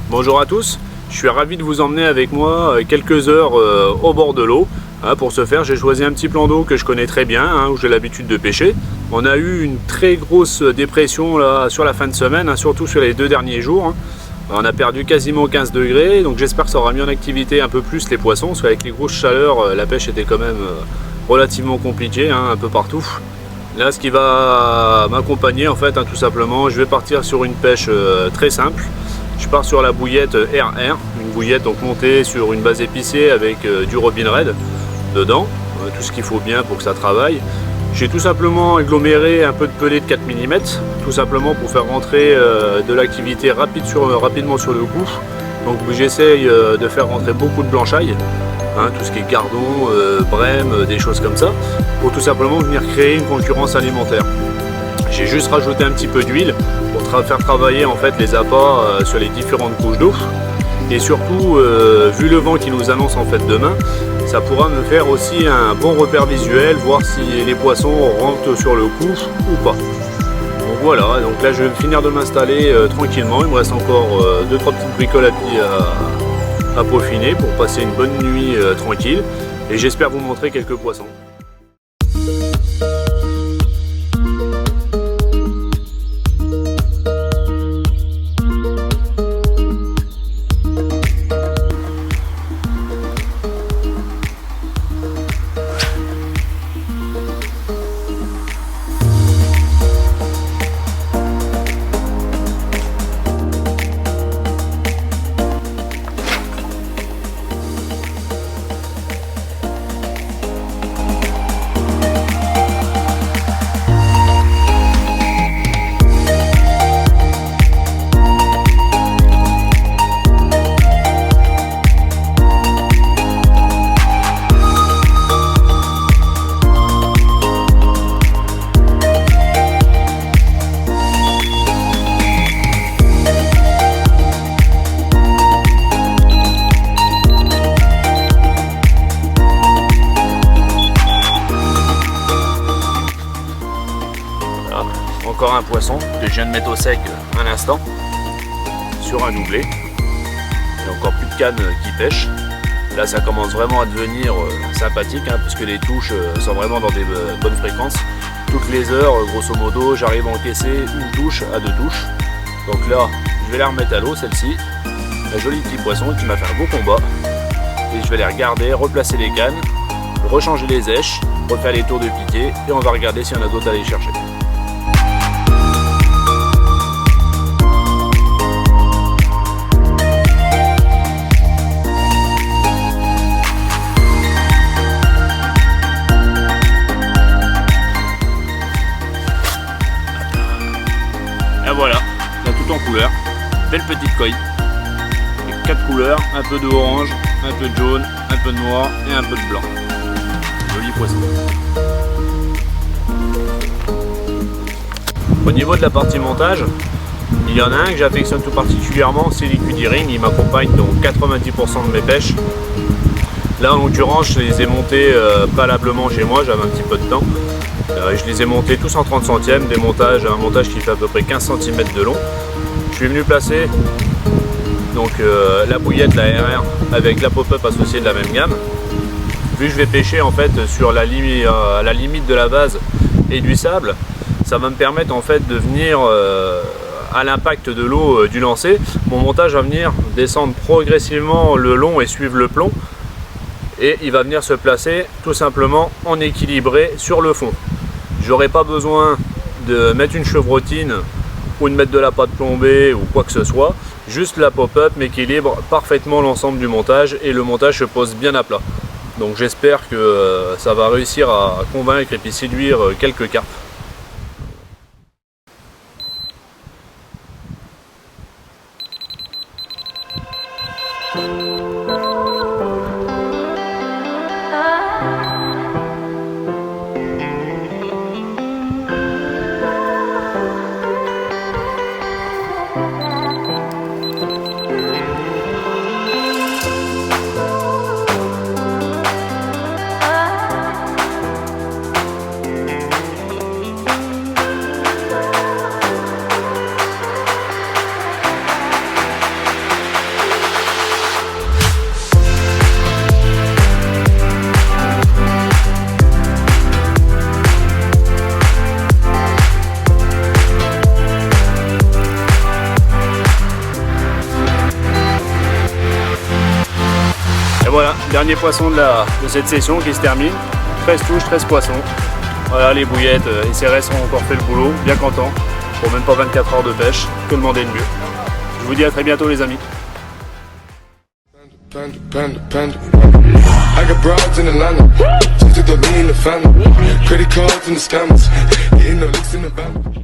Bonjour à tous, je suis ravi de vous emmener avec moi quelques heures au bord de l'eau. Pour ce faire, j'ai choisi un petit plan d'eau que je connais très bien, où j'ai l'habitude de pêcher. On a eu une très grosse dépression là, sur la fin de semaine, surtout sur les 2 derniers jours. On a perdu quasiment 15 degrés, donc j'espère que ça aura mis en activité un peu plus les poissons, parce qu'avec les grosses chaleurs, la pêche était quand même relativement compliquée, un peu partout. Là, ce qui va m'accompagner, en fait, tout simplement, je vais partir sur une pêche très simple. Je pars sur la bouillette RR, une bouillette donc montée sur une base épicée avec du Robin Red dedans, tout ce qu'il faut bien pour que ça travaille. J'ai tout simplement aggloméré un peu de pelé de 4 mm, tout simplement pour faire rentrer de l'activité rapidement sur le coup. Donc j'essaye de faire rentrer beaucoup de blanchaille, tout ce qui est gardon, brème, des choses comme ça, pour tout simplement venir créer une concurrence alimentaire. J'ai juste rajouté un petit peu d'huile pour faire travailler en fait les appâts sur les différentes couches d'eau. Et surtout, vu le vent qui nous annonce en fait demain, ça pourra me faire aussi un bon repère visuel, voir si les poissons rentrent sur le coup ou pas. Donc voilà, donc là je vais finir de m'installer tranquillement. Il me reste encore 2-3 petites bricoles à peaufiner pour passer une bonne nuit tranquille. Et j'espère vous montrer quelques poissons. Encore un poisson que je viens de mettre au sec un instant sur un doublé. Il n'y a encore plus de cannes qui pêchent. Là ça commence vraiment à devenir sympathique, puisque les touches sont vraiment dans des bonnes fréquences. Toutes les heures, grosso modo, j'arrive à encaisser une touche à 2 touches. Donc là, je vais la remettre à l'eau, celle-ci. Un joli petit poisson qui m'a fait un beau combat. Et je vais les regarder, replacer les cannes, rechanger les èches, refaire les tours de piquet et on va regarder s'il y en a d'autres à aller chercher. Et voilà, là tout en couleur, belle petite coille, avec 4 couleurs, un peu de orange, un peu de jaune, un peu de noir et un peu de blanc. Joli poisson. Au niveau de la partie montage, il y en a un que j'affectionne tout particulièrement, c'est Liquid Ring. Il m'accompagne dans 90% de mes pêches. Là en l'occurrence je les ai montés préalablement chez moi, j'avais un petit peu de temps. Je les ai montés tous en 30 centièmes, un montage qui fait à peu près 15 cm de long. Je suis venu placer donc, la bouillette, la RR, avec la pop-up associée de la même gamme. Vu que je vais pêcher en fait sur à la limite de la base et du sable, ça va me permettre en fait de venir à l'impact de l'eau du lancer. Mon montage va venir descendre progressivement le long et suivre le plomb. Et il va venir se placer tout simplement en équilibré sur le fond. J'aurai pas besoin de mettre une chevrotine ou de mettre de la pâte plombée ou quoi que ce soit. Juste la pop-up m'équilibre parfaitement l'ensemble du montage et le montage se pose bien à plat. Donc j'espère que ça va réussir à convaincre et puis séduire quelques carpes. voilà, dernier poisson de cette session qui se termine. 13 touches, 13 poissons. Voilà, les bouillettes et CRS ont encore fait le boulot, bien content. Pour même pas 24 heures de pêche, que demander de mieux. Je vous dis à très bientôt les amis. I got broads in Atlanta, just took the lean in the family. Credit cards and the scammers, hitting the licks in the van.